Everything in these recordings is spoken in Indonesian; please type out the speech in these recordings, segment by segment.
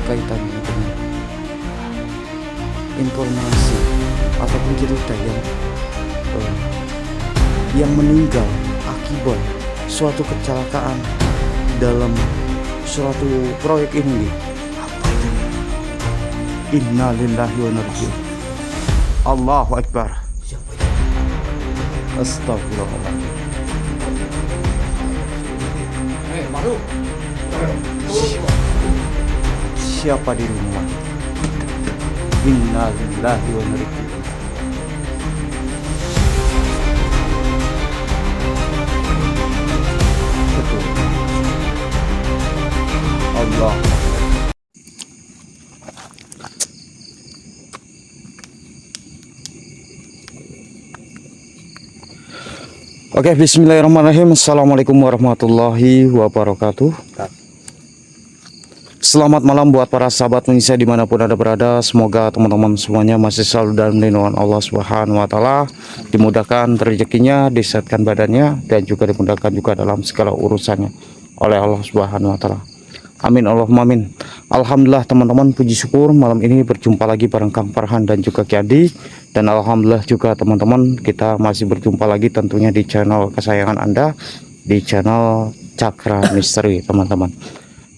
kaitannya dengan informasi ataupun cerita yang meninggal akibat suatu kecelakaan dalam suatu proyek ini. Apa itu? Inna lillahi wa inna ilaihi raji'un. Allahu Akbar. Siapa itu? Astagfirullahaladzim. Baru. Siapa di rumah? Inna lillahi wa inna ilaihi raji'un. Betul. Allah. Oke, bismillahirrahmanirrahim. Assalamualaikum warahmatullahi wabarakatuh. Selamat malam buat para sahabat Indonesia dimanapun Anda berada. Semoga teman-teman semuanya masih selalu dalam lindungan Allah Subhanahu wa Ta'ala, dimudahkan rezekinya, disehatkan badannya, dan juga dimudahkan juga dalam segala urusannya oleh Allah Subhanahu wa Ta'ala. Amin Allahumma amin. Alhamdulillah teman-teman, puji syukur malam ini berjumpa lagi bareng Kang Farhan dan juga Ki Adi. Dan alhamdulillah juga teman-teman, kita masih berjumpa lagi tentunya di channel kesayangan Anda, di channel Cakra Misteri teman-teman.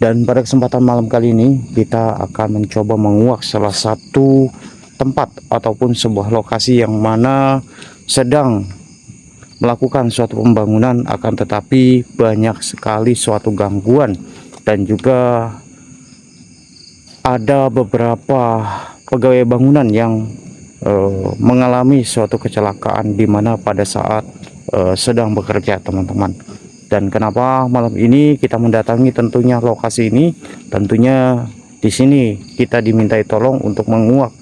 Dan pada kesempatan malam kali ini kita akan mencoba menguak salah satu tempat ataupun sebuah lokasi yang mana sedang melakukan suatu pembangunan, akan tetapi banyak sekali suatu gangguan dan juga ada beberapa pegawai bangunan yang mengalami suatu kecelakaan di mana pada saat sedang bekerja teman-teman. Dan kenapa malam ini kita mendatangi tentunya lokasi ini? Tentunya di sini kita dimintai tolong untuk menguak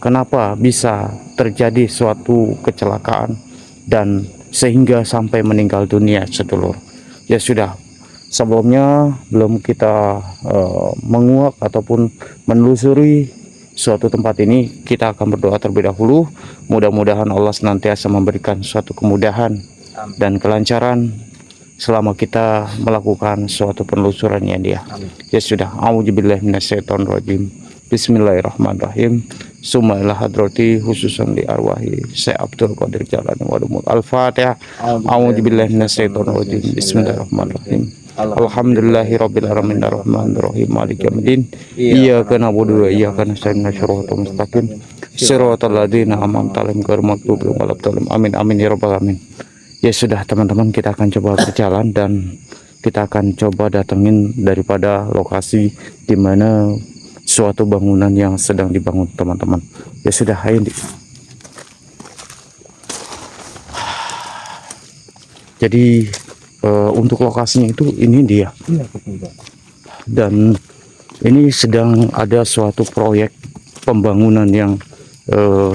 kenapa bisa terjadi suatu kecelakaan dan sehingga sampai meninggal dunia sedulur. Ya sudah, sebelumnya belum kita menguak ataupun menelusuri suatu tempat ini, kita akan berdoa terlebih dahulu. Mudah-mudahan Allah senantiasa memberikan suatu kemudahan dan kelancaran selama kita melakukan suatu penelusurannya dia. Amin. Ya sudah, a'udzubillahi minasyaitonirrajim. Bismillahirrahmanirrahim. Summa ila hadrati khususan di arwahi Syekh Abdul Qadir Jalani Wadumul. Al-Fatihah. A'udzubillahi minasyaitonirrajim. Bismillahirrahmanirrahim. Alhamdulillahi rabbil alamin arrahmanir rahim maliki yaumiddin. Iyyaka na'budu wa iyyaka nasta'in shiratal mustaqim shiratal ladzina an'amta 'alaihim ghairil maghdubi 'alaihim waladdallin. Amin amin ya rabbal alamin. Ya sudah teman-teman, kita akan coba berjalan dan kita akan coba datengin daripada lokasi di mana suatu bangunan yang sedang dibangun teman-teman. Ya sudah, ayo. Jadi untuk lokasinya itu ini dia. Dan ini sedang ada suatu proyek pembangunan yang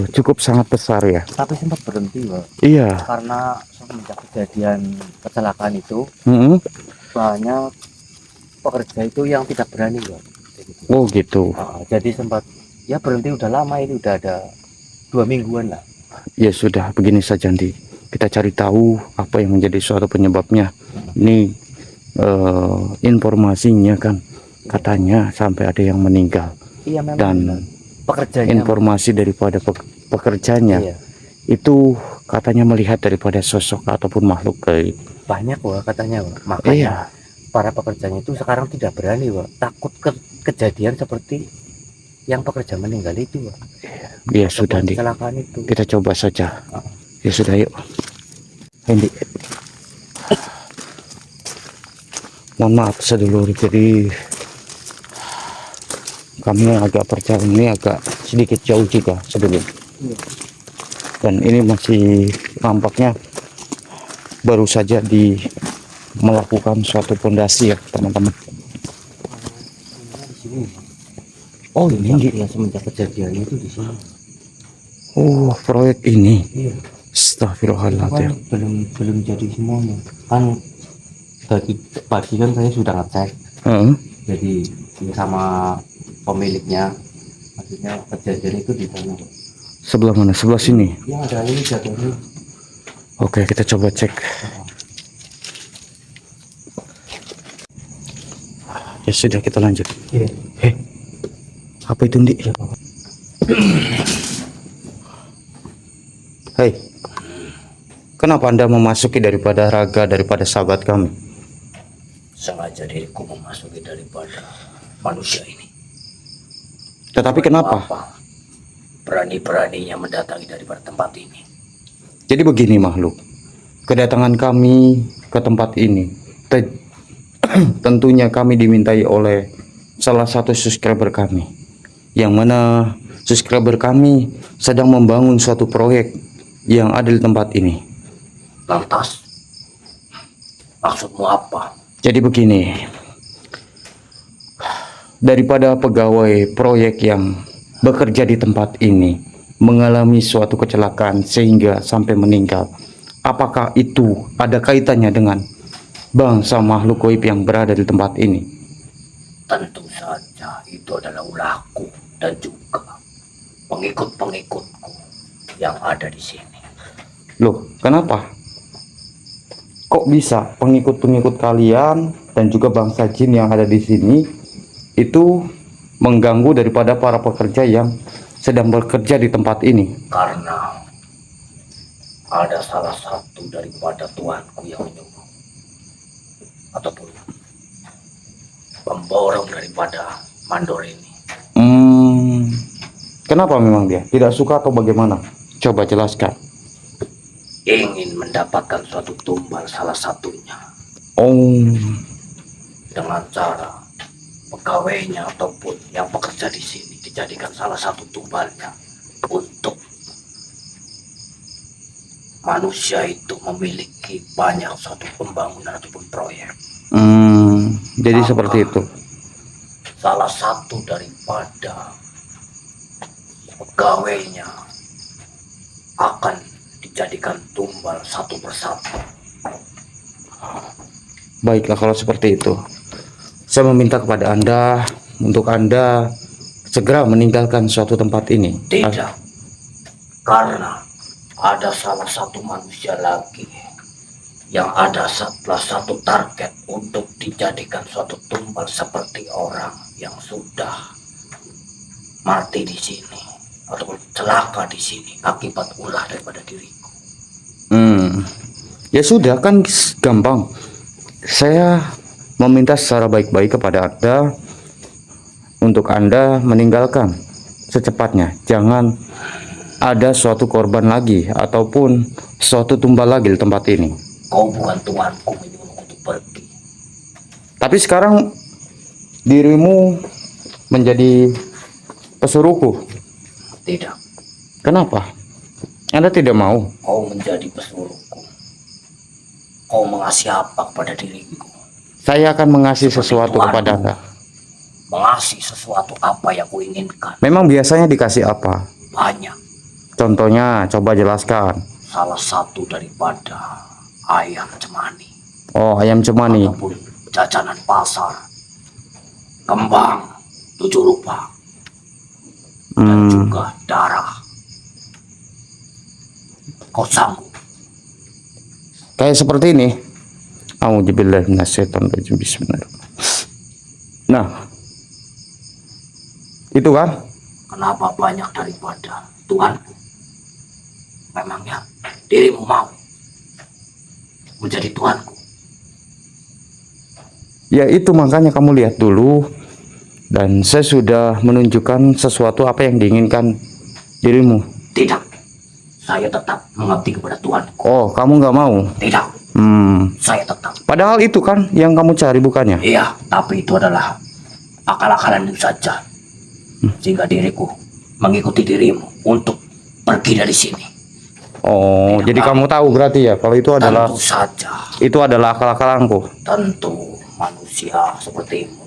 cukup sangat besar ya. Tapi sempat berhenti, Pak. Iya. Karena semenjak kejadian kecelakaan itu banyak pekerja itu yang tidak berani, Pak. Oh gitu. Jadi sempat ya berhenti, udah lama ini, udah ada 2 mingguan lah. Ya sudah, begini saja nanti kita cari tahu apa yang menjadi suatu penyebabnya. Ini informasinya kan katanya sampai ada yang meninggal. Iya memang. Dan pekerjanya, informasi daripada pekerjanya iya, itu katanya melihat daripada sosok ataupun makhluk gaib. banyak, Pak, katanya, Pak. Makanya Iya. para pekerjanya itu sekarang tidak berani, Pak. Takut kejadian seperti yang pekerja meninggal itu, Pak. Ya sudah, Dik. Kecelakaan itu. Kita coba saja. Ya sudah, yuk. Indi. Mohon maaf sedulur, jadi kami agak perjalanan ini agak sedikit jauh juga sedulur. Dan ini masih nampaknya baru saja melakukan suatu pondasi ya teman-teman. Di sini. Oh ini Ya, semenjak kejadian itu di sini. Oh, proyek ini. Iya. Astagfirullahaladzim. Belum jadi semuanya. Kan pagi kan saya sudah ngecek. Jadi ini sama pemiliknya, maksudnya kejadian itu di sana. Sebelah mana? Sebelah sini. Ya ada ini jatuhnya. Oke, kita coba cek. Ya sudah, kita lanjut. Iya. Apa itu, Ndik? Hei, kenapa Anda memasuki daripada raga daripada sahabat kami? Sengaja diriku memasuki daripada manusia ini. Tetapi kenapa? Berani-beraninya mendatangi daripada tempat ini. Jadi begini makhluk, kedatangan kami ke tempat ini tentunya kami dimintai oleh salah satu subscriber kami, yang mana subscriber kami sedang membangun suatu proyek yang ada di tempat ini. Lantas, maksudmu apa? Jadi begini, daripada pegawai proyek yang bekerja di tempat ini mengalami suatu kecelakaan sehingga sampai meninggal, apakah itu ada kaitannya dengan bangsa makhluk gaib yang berada di tempat ini? Tentu saja itu adalah ulahku dan juga pengikut-pengikutku yang ada di sini. Loh, kenapa? Kok bisa pengikut-pengikut kalian dan juga bangsa jin yang ada di sini itu mengganggu daripada para pekerja yang sedang bekerja di tempat ini? Karena ada salah satu daripada tuanku yang menyuruh ataupun pemborong daripada mandor ini. Kenapa memang dia tidak suka atau bagaimana? Coba jelaskan. Ingin mendapatkan suatu tumbal salah satunya dengan cara pegawainya ataupun yang bekerja di sini dijadikan salah satu tumbalnya untuk manusia itu memiliki banyak suatu pembangunan ataupun proyek. Jadi seperti itu. Salah satu daripada pegawainya akan dijadikan tumbal satu persatu. Baiklah kalau seperti itu. Saya meminta kepada Anda untuk Anda segera meninggalkan suatu tempat ini. Tidak, karena ada salah satu manusia lagi yang ada salah satu target untuk dijadikan suatu tumbal seperti orang yang sudah mati di sini ataupun celaka di sini akibat ulah daripada diriku. Ya sudah, kan gampang. Saya meminta secara baik-baik kepada Anda untuk Anda meninggalkan secepatnya. Jangan ada suatu korban lagi ataupun suatu tumbal lagi di tempat ini. Kau bukan tuanku menyuruh untuk pergi. Tapi sekarang dirimu menjadi pesuruhku. Tidak, Kenapa? Anda tidak mau? kau menjadi pesuruhku. Kau mengasih apa kepada diriku? Saya akan mengasih Seperti sesuatu Tuhan. kepada Anda. Mengasih sesuatu apa yang kuinginkan. Memang biasanya dikasih apa? Banyak. Contohnya, coba jelaskan. Salah satu daripada ayam cemani Oh, ayam cemani. ataupun jajanan pasar, kembang 7 rupa, dan juga darah. Kau sanggup? Kayak seperti ini. A'udzubillahi minasyaitonirrajim. Bismillahirrahmanirrahim. Nah, itu kan? Kenapa banyak daripada Tuhanku? Memangnya dirimu mau menjadi Tuhanku? Ya itu makanya kamu lihat dulu. Dan saya sudah menunjukkan sesuatu apa yang diinginkan dirimu. Tidak. Saya tetap mengabdi kepada Tuhanku. Oh, kamu nggak mau? Tidak. Saya tetap. Padahal itu kan yang kamu cari, bukannya? Iya, tapi itu adalah akal-akalan saja. Sehingga diriku mengikuti dirimu untuk pergi dari sini. Oh, jadi kamu tahu berarti ya kalau itu adalah Tentu saja. akal-akalanku. Tentu manusia sepertimu.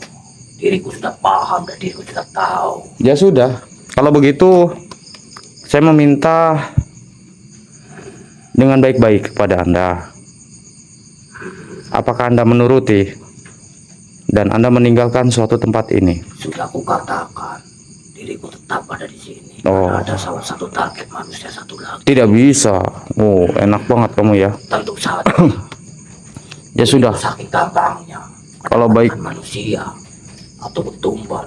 Diriku sudah paham dan diriku sudah tahu. Ya sudah, kalau begitu saya meminta dengan baik-baik kepada Anda. Apakah Anda menuruti dan Anda meninggalkan suatu tempat ini? Sudah kukatakan, diriku tetap ada di sini. Oh. Ada salah satu target manusia satu lagi. Tidak bisa. Oh, enak banget kamu ya. Tentu saja. Ya sudah, Saking gampangnya. kalau baik mendapatkan manusia ataupun tumbal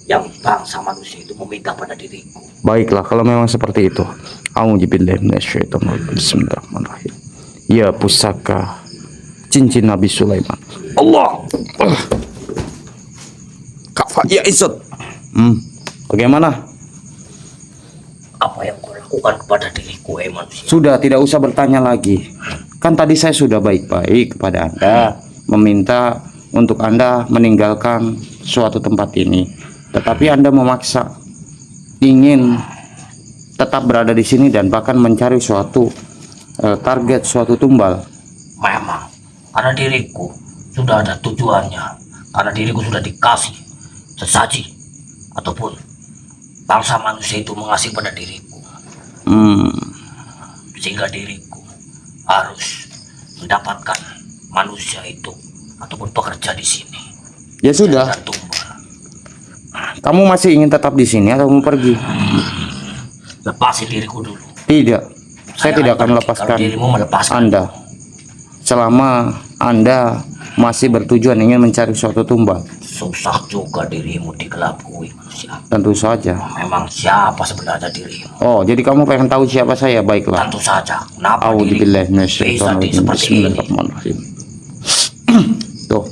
yang bangsa manusia itu meminta pada diriku. Baiklah, kalau memang seperti itu. A'udzubillahi minasyaitonirrajim. Bismillahirrahmanirrahim. Ya pusaka cincin Nabi Sulaiman. Allah. Kafa ya Izzat. Bagaimana? Apa yang kau lakukan kepada diriku, manusia? Sudah, tidak usah bertanya lagi. Kan tadi saya sudah baik-baik kepada Anda, meminta untuk Anda meninggalkan suatu tempat ini. Tetapi Anda memaksa ingin tetap berada di sini dan bahkan mencari suatu target, suatu tumbal. Memang, karena diriku sudah ada tujuannya. Karena diriku sudah dikasih sesaji ataupun bangsa manusia itu mengasih pada diriku. Sehingga diriku harus mendapatkan manusia itu ataupun pekerja di sini. Ya sudah. Dan tumbal. Kamu masih ingin tetap di sini atau mau pergi? Lepasi diriku dulu. Tidak. Saya tidak akan melepaskan Kalau dirimu melepaskan Anda selama Anda masih bertujuan ingin mencari suatu tumbal. susah juga dirimu dikelabui manusia. Tentu saja. Memang siapa sebenarnya dirimu? Oh, jadi kamu pengen tahu siapa saya? Baiklah. Tentu saja. Kenapa dirimu A'udzubillahi bisa minasyaitonirrajim. seperti ini? Bismillahirrahmanirrahim. Tuh.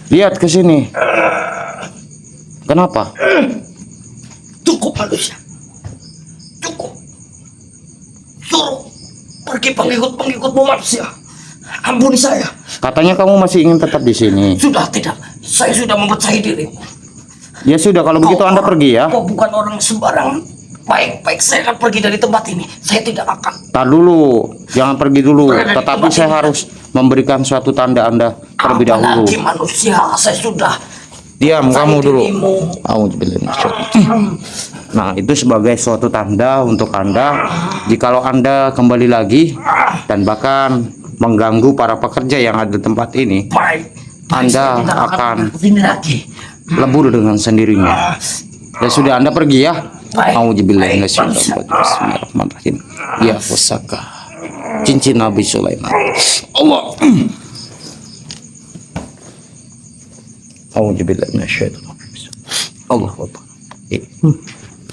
Lihat ke sini. Kenapa? Cukup manusia. Cukup. Suruh pergi pengikut-pengikutmu manusia. Ampuni saya. Katanya kamu masih ingin tetap di sini. Sudah tidak. Saya sudah mempercayai dirimu. Ya sudah, kalau begitu Anda pergi ya. Kau bukan orang sembarangan. Baik-baik, saya akan pergi dari tempat ini. Saya tidak akan. Tar dulu, jangan pergi dulu. Berada di Tetapi tempat saya ini. harus memberikan suatu tanda Anda terlebih dahulu. Apalagi manusia, saya sudah. Diam mempercayai kamu dulu. dirimu. A'udzubillahi minasyaitonir. Nah, itu sebagai suatu tanda untuk Anda jikalau Anda kembali lagi dan bahkan mengganggu para pekerja yang ada di tempat ini, Baik. Anda Saya tidak akan begini lagi. lebur dengan sendirinya. Ya sudah, Anda pergi ya. Baik. A'udzubillahi Baik, minasyaitonir. Bismillahirrahmanirrahim. Ya pusaka cincin Nabi Sulaiman. Allah. A'udzubillahi minasyaitonir. Allah Akbar.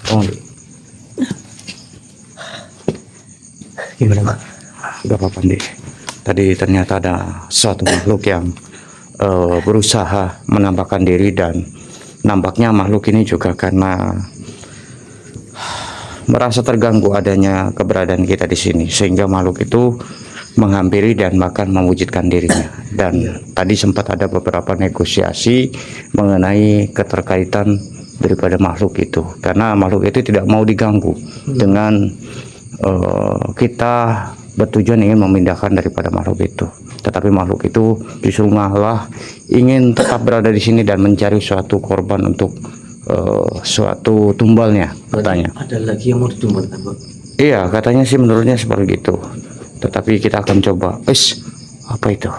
Tolong dulu. Gimana, Pak? Sudah apa Pandi? Tadi ternyata ada suatu makhluk yang berusaha menampakkan diri, dan nampaknya makhluk ini juga karena merasa terganggu adanya keberadaan kita di sini, sehingga makhluk itu menghampiri dan bahkan mewujudkan dirinya. Dan tadi sempat ada beberapa negosiasi mengenai keterkaitan daripada makhluk itu, karena makhluk itu tidak mau diganggu dengan kita bertujuan ingin memindahkan daripada makhluk itu. Tetapi makhluk itu disuruh ngalah, ingin tetap berada di sini dan mencari suatu korban untuk suatu tumbalnya, katanya. Ada lagi yang mau ditumbalkan, Pak? Iya, katanya sih menurutnya seperti itu. Tetapi kita akan coba. Apa itu?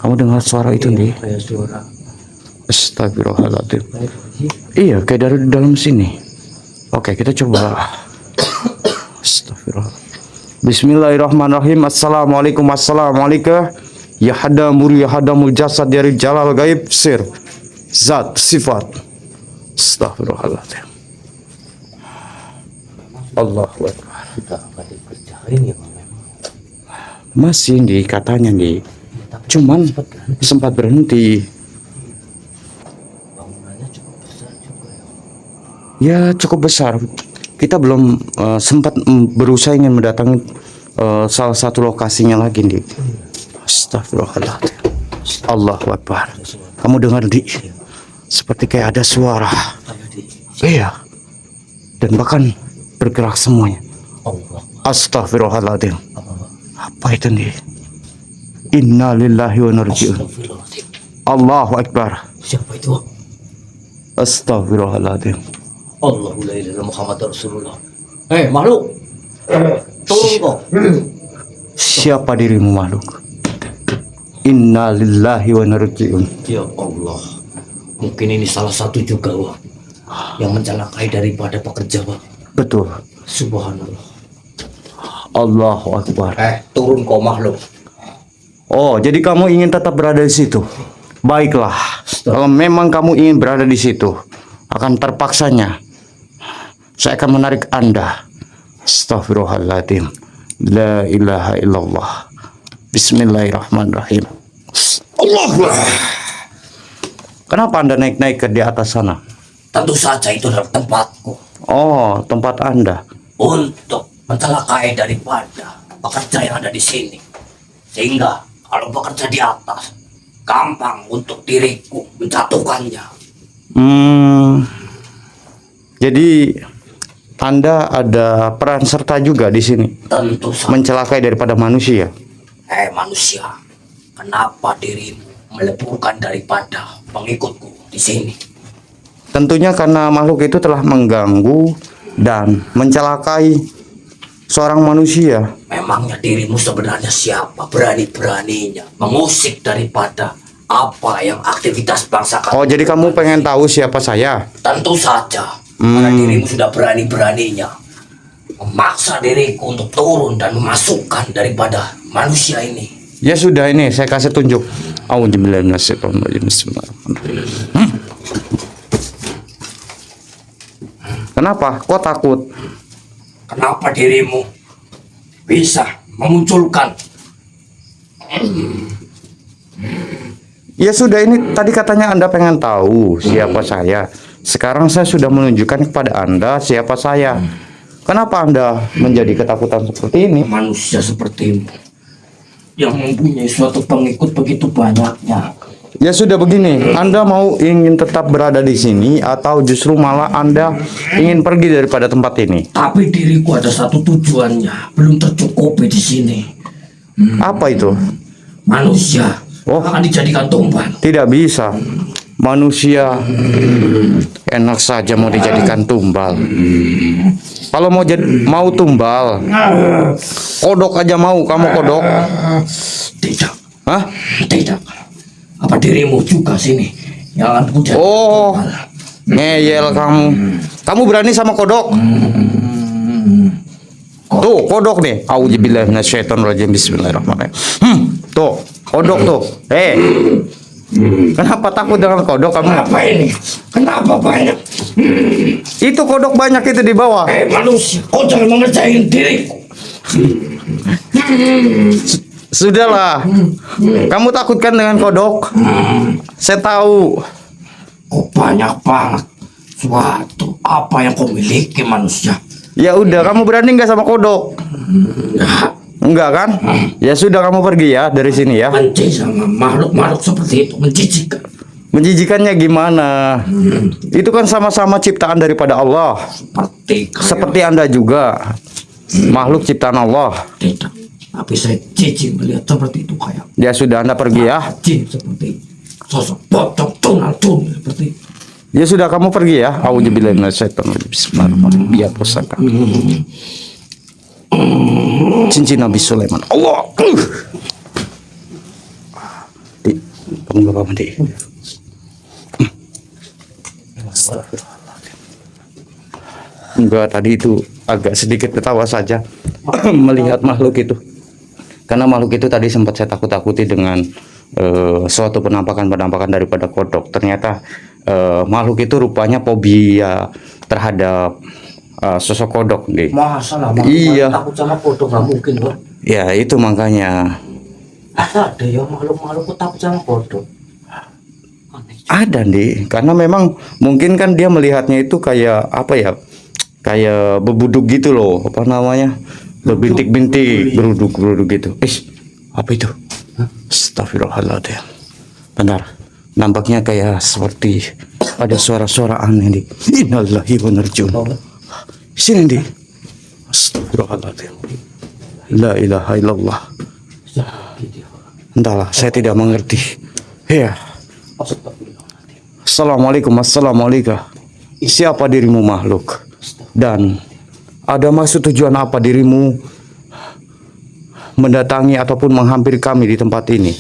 Kamu dengar suara itu nih? Kayak suara. Astagfirullahaladzim. Kayak Iya, kayak dari dalam sini. Oke, kita coba. Astagfirullah. Bismillahirrahmanirrahim. Assalamualaikum. Assalamualaikum. Ya hadamur ya hadamul jasad dari jalal gaib sir zat sifat. Astagfirullahaladzim. Allahu Akbar. sudah nggak dikerjain ya, Pak? Memang. Masih nih katanya nih. Tapi Cuman sempat berhenti. sempat berhenti. Bangunannya cukup besar juga ya. Ya cukup besar. Kita belum sempat berusaha ingin mendatangi salah satu lokasinya lagi nih. Astagfirullahaladzim. Allahu Akbar. Kamu dengar di? Seperti kayak ada suara. Kayak di Iya. Dan bahkan bergerak semuanya. Allah. Astagfirullahaladzim. Apa, Pak? Apa itu nih? Inna lillahi wa inna ilaihi raji'un. Astagfirullahaladzim. Allahu Akbar. Siapa itu? Astagfirullahaladzim. Allahu la ilaha illallah Muhammad Rasulullah. Makhluk. Turun kau. Siapa dirimu makhluk? Inna lillahi wa inna ilaihi raji'un. Ya Allah. Mungkin ini salah satu juga, wah, yang mencelakai daripada pekerja, Pak. Betul. Subhanallah. Allahu Akbar. Turun kau makhluk. Oh, jadi kamu ingin tetap berada di situ? Baiklah, kalau memang kamu ingin berada di situ, akan terpaksanya saya akan menarik Anda. Astaghfirullahaladzim. La ilaha illallah. Bismillahirrahmanirrahim. Allah. Kenapa Anda naik-naik ke di atas sana? Tentu saja itu adalah tempatku Oh, tempat Anda. untuk mencelakai daripada pekerja yang ada di sini. Sehingga kalau bekerja di atas, gampang untuk diriku menjatuhkannya. Jadi Anda ada peran serta juga di sini, Tentu saja. mencelakai daripada manusia. Manusia, kenapa dirimu meleburkan daripada pengikutku di sini? Tentunya karena makhluk itu telah mengganggu dan mencelakai seorang manusia. Memangnya dirimu sebenarnya siapa? Berani-beraninya mengusik daripada apa yang aktivitas bangsa kami. Oh, jadi kamu pengen tahu siapa saya? Tentu saja, karena dirimu sudah berani-beraninya memaksa diriku untuk turun dan memasukkan daripada manusia ini. Ya sudah, ini saya kasih tunjuk. Auzubillahi minasyaitonirrajim. Bismillahirrahmanirrahim. Kenapa? Kok takut? Kenapa dirimu bisa memunculkan? Ya sudah, ini tadi katanya Anda pengen tahu siapa saya. Sekarang saya sudah menunjukkan kepada Anda siapa saya. Kenapa Anda menjadi ketakutan seperti ini? Manusia sepertimu yang mempunyai suatu pengikut begitu banyaknya. Ya sudah, begini, Anda ingin tetap berada di sini atau justru malah Anda ingin pergi daripada tempat ini? Tapi diriku ada satu tujuannya, belum tercukupi di sini. Apa itu? Manusia Oh. akan dijadikan tumbal. Tidak bisa. Manusia enak saja mau dijadikan tumbal. Kalau mau tumbal, kodok aja mau. Kamu kodok? Tidak, Hah? tidak. Apa dirimu juga sini yang akan menjadi Oh, tumbal? ngeyel kamu. Kamu berani sama kodok? Tuh, kodok nih. Auzubillahi minasyaitonirrajim. Bismillahirrahmanirrahim. Tuh, kodok tuh. Kenapa takut dengan kodok kamu? Apa ini? Kenapa banyak? Itu kodok banyak itu di bawah. Manusia, kau jangan mengerjain diriku. Sudahlah. Kamu takutkan dengan kodok? Saya tahu. Kau banyak banget suatu apa yang kau miliki manusia. Ya udah, kamu berani nggak sama kodok? Enggak kan? Ya sudah, kamu pergi ya dari sini ya. Benci sama makhluk-makhluk seperti itu, menjijikkan. Menjijikannya gimana? Itu kan sama-sama ciptaan daripada Allah. Seperti Anda juga makhluk ciptaan Allah. Tidak. Tapi saya jijik melihat seperti itu kayak. Ya sudah, Anda pergi ya. Jin seperti sosok pocong tunal-tunal seperti. Ya sudah, kamu pergi ya. Auzubillahi minasyaitonirrajim. Bismillahirrahmanirrahim. Biar pusaka. Cincin Nabi Sulaiman. Allah. Di, kamu gak apa-apa, Di. Enggak, tadi itu agak sedikit ketawa saja melihat makhluk itu. Karena makhluk itu tadi sempat saya takut-takuti dengan suatu penampakan-penampakan daripada kodok. Ternyata makhluk itu rupanya fobia terhadap sosok kodok. Masalah Iya. takut sama kodok nggak mungkin loh. Ya itu makanya. Ada ya makhluk-makhluk takut sama kodok. Ada nih, karena memang mungkin kan dia melihatnya itu kayak apa ya, kayak bebuduk gitu loh, apa namanya, berbintik-bintik, beruduk-beruduk gitu. Apa itu? Astagfirullahaladzim. Benar, nampaknya kayak seperti ada suara-suara aneh nih. Innalillahi wa inna ilaihi raji'un. Sini nih. Astagfirullahaladzim. La ilaha illallah. Entahlah, saya tidak mengerti. Ya. Assalamualaikum. Siapa dirimu makhluk? Dan ada maksud tujuan apa dirimu mendatangi ataupun menghampiri kami di tempat ini?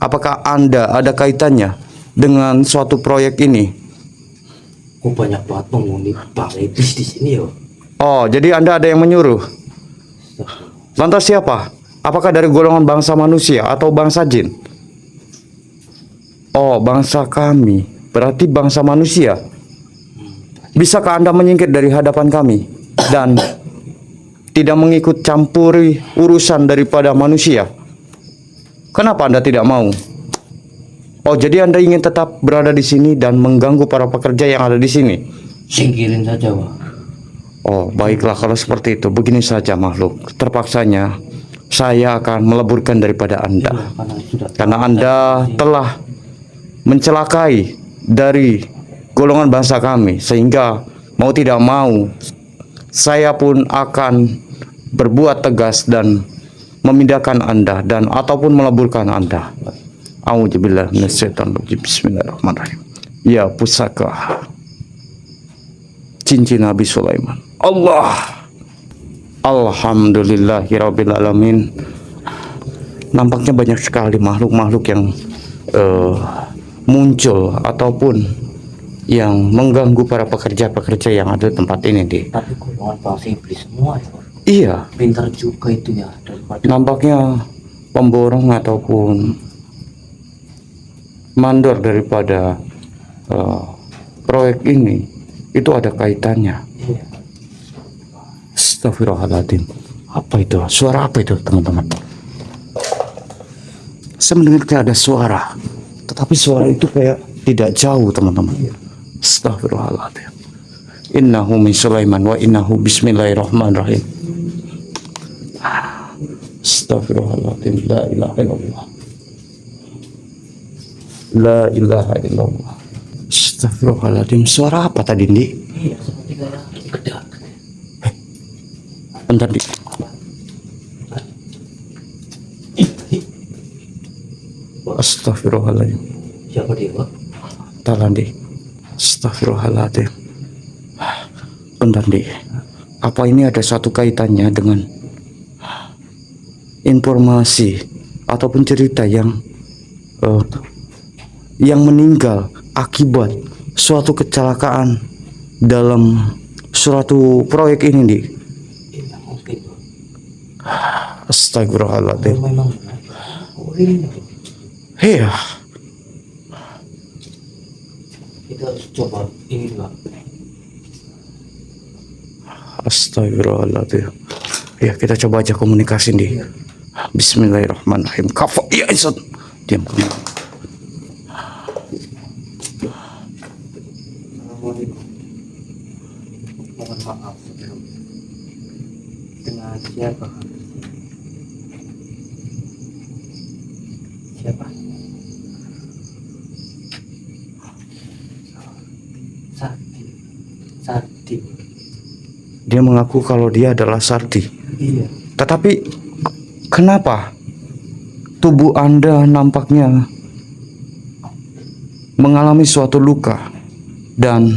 Apakah Anda ada kaitannya dengan suatu proyek ini? Kok banyak banget penghuni bang iblis di sini ya? Oh, jadi Anda ada yang menyuruh. Lantas siapa? Apakah dari golongan bangsa manusia atau bangsa jin? Oh, bangsa kami. Berarti bangsa manusia. Bisakah Anda menyingkir dari hadapan kami dan tidak mengikut campuri urusan daripada manusia? Kenapa Anda tidak mau? Oh, jadi Anda ingin tetap berada di sini dan mengganggu para pekerja yang ada di sini? Singkirin saja, Wak. Oh, baiklah kalau seperti itu. Begini saja makhluk. Terpaksanya saya akan meleburkan daripada Anda. Karena Anda telah mencelakai dari golongan bangsa kami, sehingga mau tidak mau saya pun akan berbuat tegas dan memindahkan Anda dan ataupun meleburkan Anda. A'udzubillahi minasyaitonirrajim. Bismillahirrahmanirrahim. Ya pusaka cincin Nabi Sulaiman. Allah. Alhamdulillahirabbil alamin. Nampaknya banyak sekali makhluk-makhluk yang muncul ataupun yang mengganggu para pekerja-pekerja yang ada di tempat ini, Di. Tapi golongan bangsa iblis semua ya, Wak. Iya, Pintar juga itu ya daripada nampaknya pemborong ataupun mandor daripada proyek ini itu ada kaitannya. iya. Astagfirullahaladzim. Apa itu? Suara apa itu, teman-teman? Saya mendengar kayak ada suara, tetapi suara itu kayak tidak jauh, teman-teman. Astagfirullahaladzim. Innahu min Sulaiman wa innahu bismillahirrahmanirrahim. Astagfirullahaladzim. La ilaha illallah. La ilaha illallah. Astagfirullahaladzim. Suara apa tadi, Ndi? Iya, seperti kayak kedak. Bentar, Di. Astagfirullahaladzim. Siapa dia, Wak? Tahan, Di. Astagfirullahaladzim. Bentar, Di. Apa ini ada satu kaitannya dengan informasi ataupun cerita yang meninggal akibat suatu kecelakaan dalam suatu proyek ini, Di? Iya, mungkin, Wak. Astagfirullahaladzim. Kalau memang benar. Oh, ini, Wak. Iya. Kita harus coba ini, Wak. Astagfirullahaladzim. Ya, kita coba aja komunikasi, Di. Bismillahirrahmanirrahim. Kafa, ya Isot. Diam kamu. Assalamualaikum. Mohon maaf sebelumnya. Dengan siapa kami? Siapa? Sakti. Sakti. Dia mengaku kalau dia adalah Sarti. Iya. Tetapi kenapa tubuh Anda nampaknya mengalami suatu luka, dan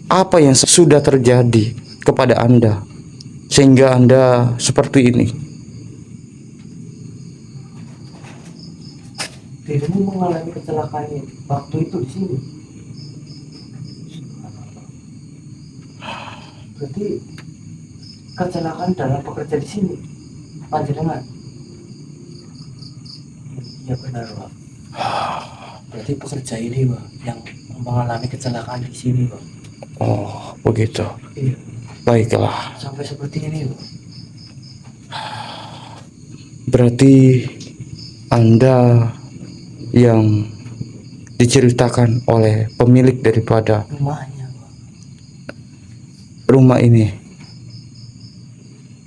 apa yang sudah terjadi kepada Anda sehingga Anda seperti ini? Dirimu mengalami kecelakaan waktu itu di sini. Berarti kecelakaan dalam bekerja di sini, panjenengan. Iya benar, Pak. Berarti pekerja ini, Pak, yang mengalami kecelakaan di sini, Pak. Oh, begitu. Iya. Baiklah. Sampai seperti ini, Pak. Berarti Anda yang diceritakan oleh pemilik daripada Rumahnya, Pak. rumah ini.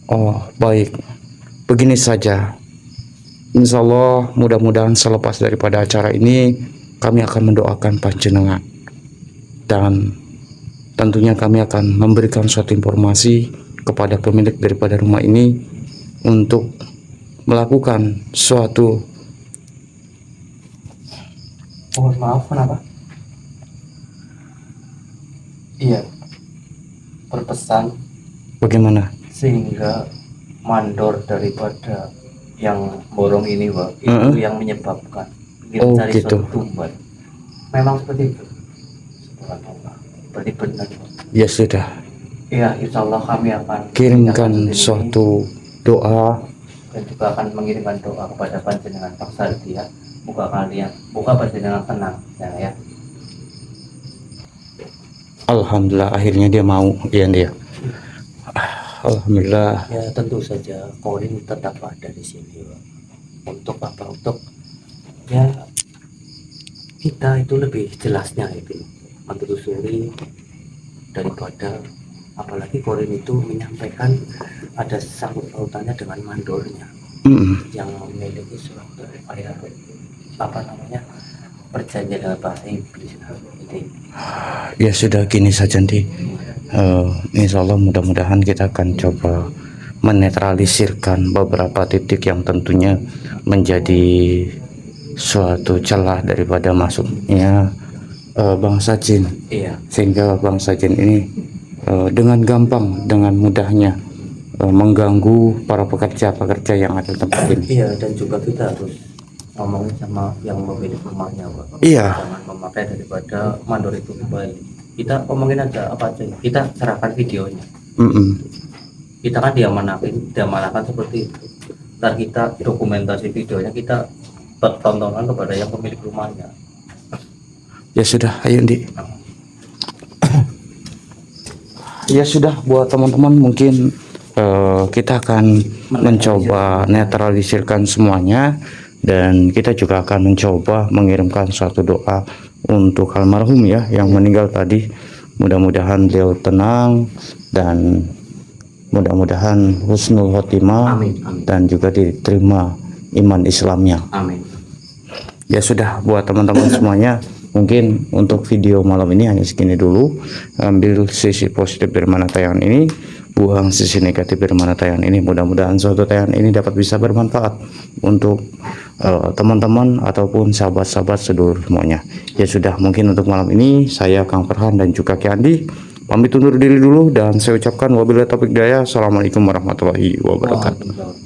Oh, baik. Begini saja. Insya Allah mudah-mudahan selepas daripada acara ini kami akan mendoakan panjenengan, dan tentunya kami akan memberikan suatu informasi kepada pemilik daripada rumah ini untuk melakukan suatu. Mohon maaf, kenapa? Iya. Berpesan Bagaimana? sehingga mandor daripada yang borong ini, Pak, itu yang menyebabkan ingin Oh, mencari gitu. suatu tumbal. Memang seperti itu. Subhanallah. Berarti benar, Pak. Ya sudah, Iya, insya Allah kami akan kirimkan menindaklanjuti ini suatu doa. dan juga akan mengirimkan doa kepada panjenengan Pak Sardi, ya. buka batin dengan tenang ya. Alhamdulillah akhirnya dia mau, ya dia. Alhamdulillah. Ya tentu saja Korin tetap ada di sini, Pak. Untuk apa? Untuk ya kita itu lebih jelasnya itu menelusuri daripada, apalagi Korin itu menyampaikan ada sangkut pautannya dengan mandornya yang memiliki suatu perjanjian dengan bahasa Inggris gitu. Ya sudah gini saja nanti. Insya Allah mudah-mudahan kita akan coba menetralisirkan beberapa titik yang tentunya menjadi suatu celah daripada masuknya bangsa jin. Iya. Sehingga bangsa jin ini dengan gampang, dengan mudahnya mengganggu para pekerja-pekerja yang ada di tempat ini. Iya, dan juga kita harus ngomongin sama yang pemilik rumahnya, Pak. Iya. Jangan memakai daripada mandor itu kembali. Kita omongin aja apa aja, kita serahkan videonya. Kita kan diamanakan seperti itu. Ntar kita dokumentasi videonya, kita tontonan kepada yang pemilik rumahnya. Ya sudah, ayo Ndi. Ya sudah, buat teman-teman mungkin kita akan mencoba netralisirkan semuanya, dan kita juga akan mencoba mengirimkan suatu doa untuk almarhum ya yang meninggal tadi. Mudah-mudahan beliau tenang dan mudah-mudahan husnul khotimah. Amin, amin. Dan juga diterima iman Islamnya. Amin. Ya sudah, buat teman-teman semuanya, mungkin untuk video malam ini hanya segini dulu. Ambil sisi positif dari mana tayangan ini, buang sisi negatif dari mana tayangan ini. Mudah-mudahan suatu tayangan ini dapat bisa bermanfaat untuk teman-teman ataupun sahabat-sahabat sedulur semuanya. Ya sudah, mungkin untuk malam ini saya Kang Farhan dan juga Ki Andi pamit undur diri dulu, dan saya ucapkan wabillahi taufiq hidayah. Assalamualaikum warahmatullahi wabarakatuh.